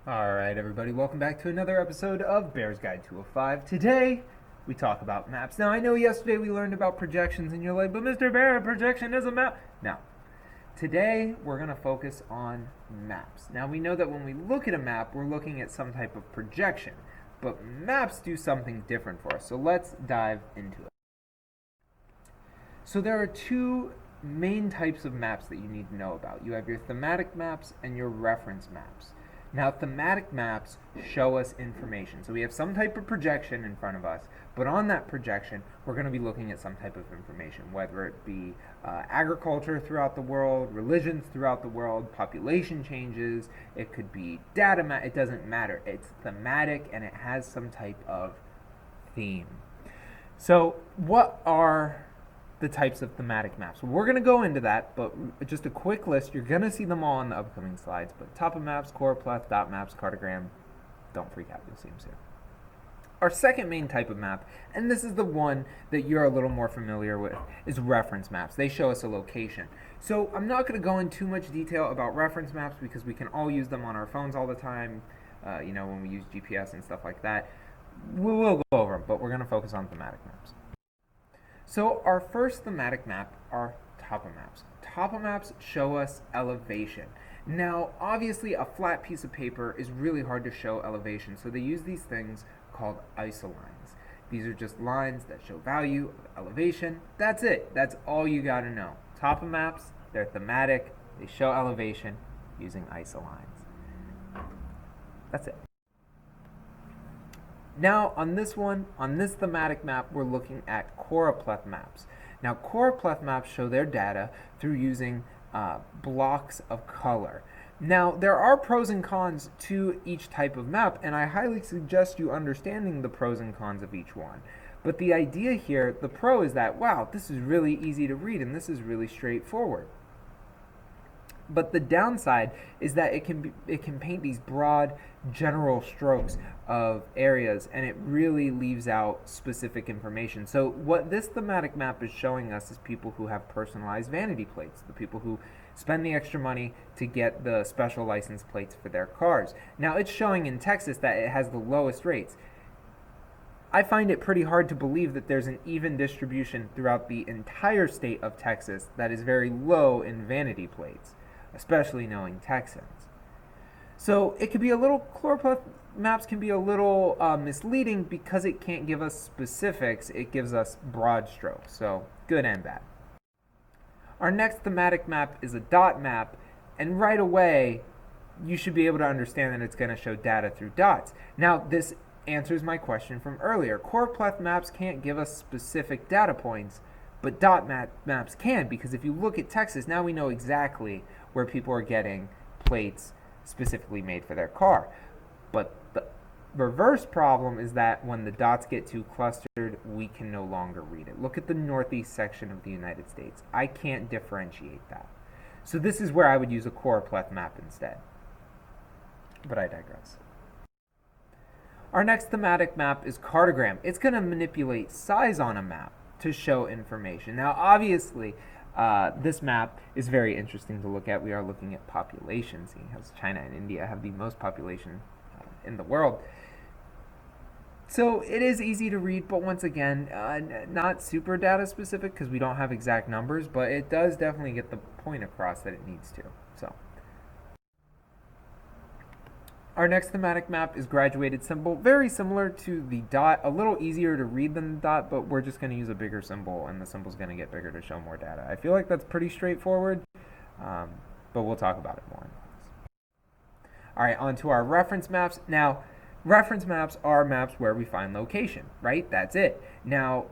Alright, everybody, welcome back to another episode of Bear's Guide 205. Today, we talk about maps. Now, I know yesterday we learned about projections, and you're like, but Mr. Bear, a projection is a map. Now, today, we're going to focus on maps. Now, we know that when we look at a map, we're looking at some type of projection, but maps do something different for us, so let's dive into it. So there are two main types of maps that you need to know about. You have your thematic maps and your reference maps. Now, thematic maps show us information. So we have some type of projection in front of us, but on that projection, we're going to be looking at some type of information, whether it be agriculture throughout the world, religions throughout the world, population changes, it could be data, it doesn't matter. It's thematic and it has some type of theme. So what are the types of thematic maps? We're going to go into that, but just a quick list. You're going to see them all in the upcoming slides, but topo maps, choropleth, dot maps, cartogram, don't freak out, you'll see them soon. Our second main type of map, and this is the one that you're a little more familiar with, is reference maps. They show us a location. So I'm not going to go into too much detail about reference maps because we can all use them on our phones all the time, when we use GPS and stuff like that. We will go over them, but we're going to focus on thematic maps. So our first thematic map are topo maps. Topo maps show us elevation. Now, obviously, a flat piece of paper is really hard to show elevation, so they use these things called isolines. These are just lines that show value of elevation. That's it. That's all you got to know. Topo maps, they're thematic. They show elevation using isolines. That's it. Now, on this thematic map, we're looking at choropleth maps. Now, choropleth maps show their data through using blocks of color. Now, there are pros and cons to each type of map, and I highly suggest you understanding the pros and cons of each one. But the idea here, the pro is that, wow, this is really easy to read, and this is really straightforward. But the downside is that it can paint these broad general strokes of areas, and it really leaves out specific information. So what this thematic map is showing us is people who have personalized vanity plates, the people who spend the extra money to get the special license plates for their cars. Now, it's showing in Texas that it has the lowest rates. I find it pretty hard to believe that there's an even distribution throughout the entire state of Texas that is very low in vanity plates, especially knowing Texans. So it could be choropleth maps can be a little misleading because it can't give us specifics, it gives us broad strokes, so good and bad. Our next thematic map is a dot map, and right away, you should be able to understand that it's going to show data through dots. Now, this answers my question from earlier. Choropleth maps can't give us specific data points, but dot maps can, because if you look at Texas, now we know exactly where people are getting plates specifically made for their car. But the reverse problem is that when the dots get too clustered, we can no longer read it. Look at the northeast section of the United States. I can't differentiate that. So this is where I would use a choropleth map instead. But I digress. Our next thematic map is cartogram. It's going to manipulate size on a map to show information. Now, obviously, this map is very interesting to look at. We are looking at population, seeing how China and India have the most population in the world. So it is easy to read, but once again, not super data specific because we don't have exact numbers, but it does definitely get the point across that it needs to. So our next thematic map is graduated symbol, very similar to the dot, a little easier to read than the dot, but we're just going to use a bigger symbol, and the symbol's going to get bigger to show more data. I feel like that's pretty straightforward, but we'll talk about it more. All right, on to our reference maps. Now, reference maps are maps where we find location, right? That's it. Now,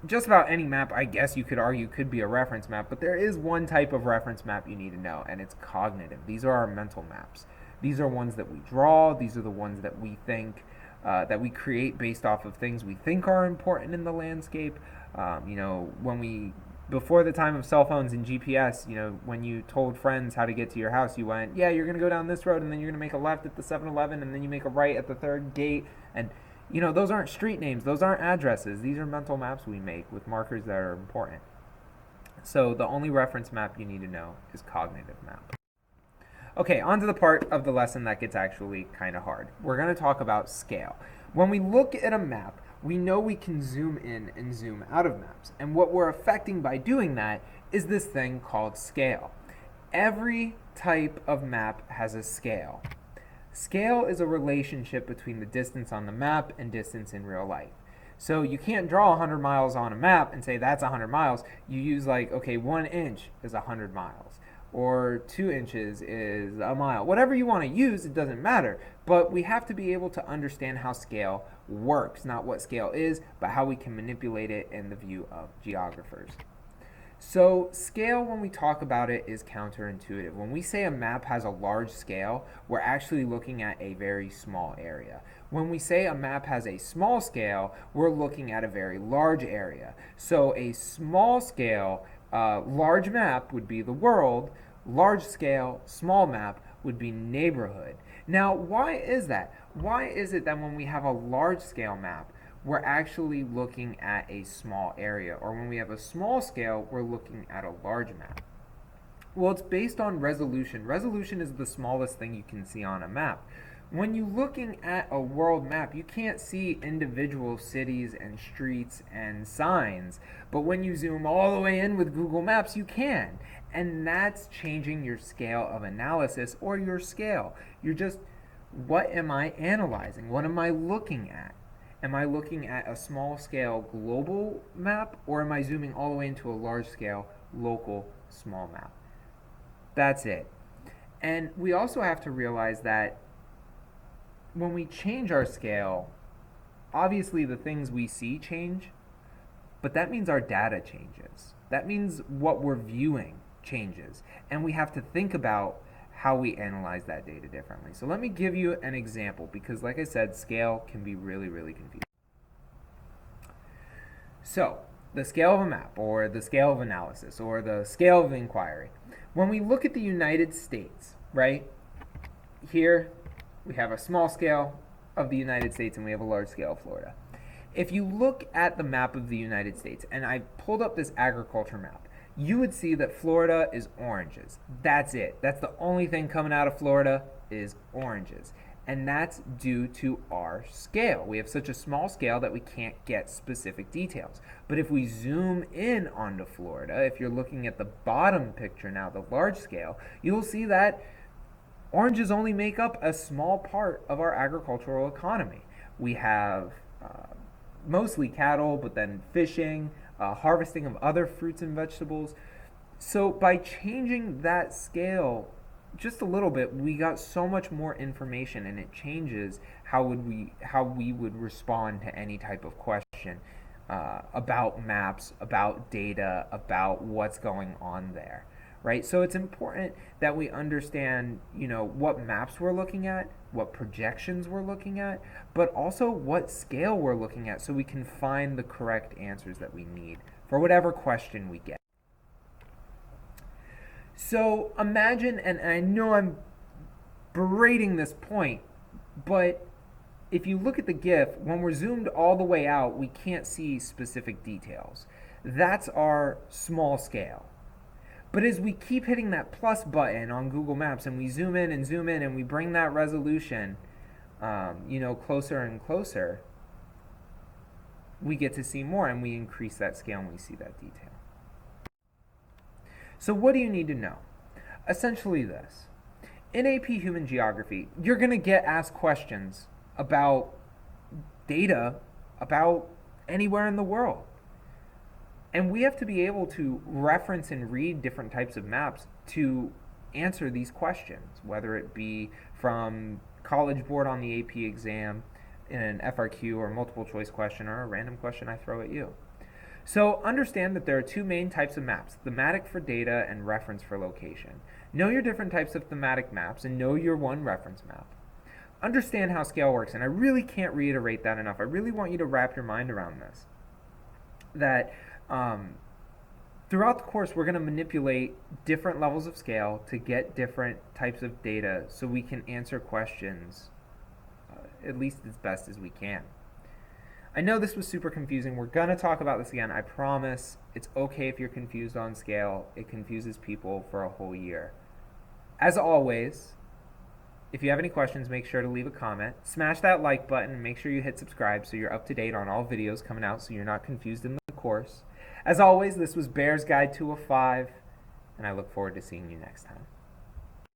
just about any map, I guess you could argue, could be a reference map, but there is one type of reference map you need to know, and it's cognitive. These are our mental maps. These are ones that we draw. These are the ones that we think, that we create based off of things we think are important in the landscape. Before the time of cell phones and GPS, when you told friends how to get to your house, you went, yeah, you're going to go down this road, and then you're going to make a left at the 7-Eleven, and then you make a right at the third gate. And, those aren't street names. Those aren't addresses. These are mental maps we make with markers that are important. So the only reference map you need to know is cognitive map. Okay, on to the part of the lesson that gets actually kind of hard. We're going to talk about scale. When we look at a map, we know we can zoom in and zoom out of maps. And what we're affecting by doing that is this thing called scale. Every type of map has a scale. Scale is a relationship between the distance on the map and distance in real life. So you can't draw 100 miles on a map and say that's 100 miles. You use like, okay, 1 inch is 100 miles, or 2 inches is a mile. Whatever you want to use, it doesn't matter. But we have to be able to understand how scale works, not what scale is, but how we can manipulate it in the view of geographers. So scale, when we talk about it, is counterintuitive. When we say a map has a large scale, we're actually looking at a very small area. When we say a map has a small scale, we're looking at a very large area. So a small scale, large map would be the world. Large scale, small map would be neighborhood. Now, why is that? Why is it that when we have a large scale map, we're actually looking at a small area, or when we have a small scale, we're looking at a large map? Well, it's based on resolution. Resolution is the smallest thing you can see on a map. When you're looking at a world map, you can't see individual cities and streets and signs, but when you zoom all the way in with Google Maps, you can. And that's changing your scale of analysis, or your scale. You're just, what am I analyzing? What am I looking at? Am I looking at a small scale global map, or am I zooming all the way into a large scale local small map? That's it. And we also have to realize that when we change our scale, obviously the things we see change, but that means our data changes. That means what we're viewing changes. And we have to think about how we analyze that data differently. So let me give you an example, because like I said, scale can be really, really confusing. So the scale of a map, or the scale of analysis, or the scale of inquiry. When we look at the United States, right, here we have a small scale of the United States and we have a large scale of Florida. If you look at the map of the United States, and I pulled up this agriculture map, you would see that Florida is oranges. That's it. That's the only thing coming out of Florida is oranges. And that's due to our scale. We have such a small scale that we can't get specific details. But if we zoom in onto Florida, if you're looking at the bottom picture now, the large scale, you'll see that oranges only make up a small part of our agricultural economy. We have mostly cattle, but then fishing, harvesting of other fruits and vegetables. So by changing that scale just a little bit, we got so much more information, and it changes how we would respond to any type of question about maps, about data, about what's going on there. Right? So it's important that we understand, what maps we're looking at, what projections we're looking at, but also what scale we're looking at, so we can find the correct answers that we need for whatever question we get. So imagine, and I know I'm berating this point, but if you look at the GIF, when we're zoomed all the way out, we can't see specific details. That's our small scale. But as we keep hitting that plus button on Google Maps, and we zoom in and we bring that resolution closer and closer, we get to see more, and we increase that scale and we see that detail. So what do you need to know? Essentially this. In AP Human Geography, you're going to get asked questions about data about anywhere in the world. And we have to be able to reference and read different types of maps to answer these questions, whether it be from College Board on the AP exam, in an FRQ or multiple choice question, or a random question I throw at you. So understand that there are two main types of maps: thematic for data and reference for location. Know your different types of thematic maps and know your one reference map. Understand how scale works, and I really can't reiterate that enough. I really want you to wrap your mind around this. That throughout the course, we're going to manipulate different levels of scale to get different types of data so we can answer questions at least as best as we can. I know this was super confusing. We're going to talk about this again. I promise. It's okay if you're confused on scale. It confuses people for a whole year. As always, if you have any questions, make sure to leave a comment. Smash that like button and make sure you hit subscribe so you're up to date on all videos coming out so you're not confused in the course. As always, this was Bear's Guide to a 5, and I look forward to seeing you next time.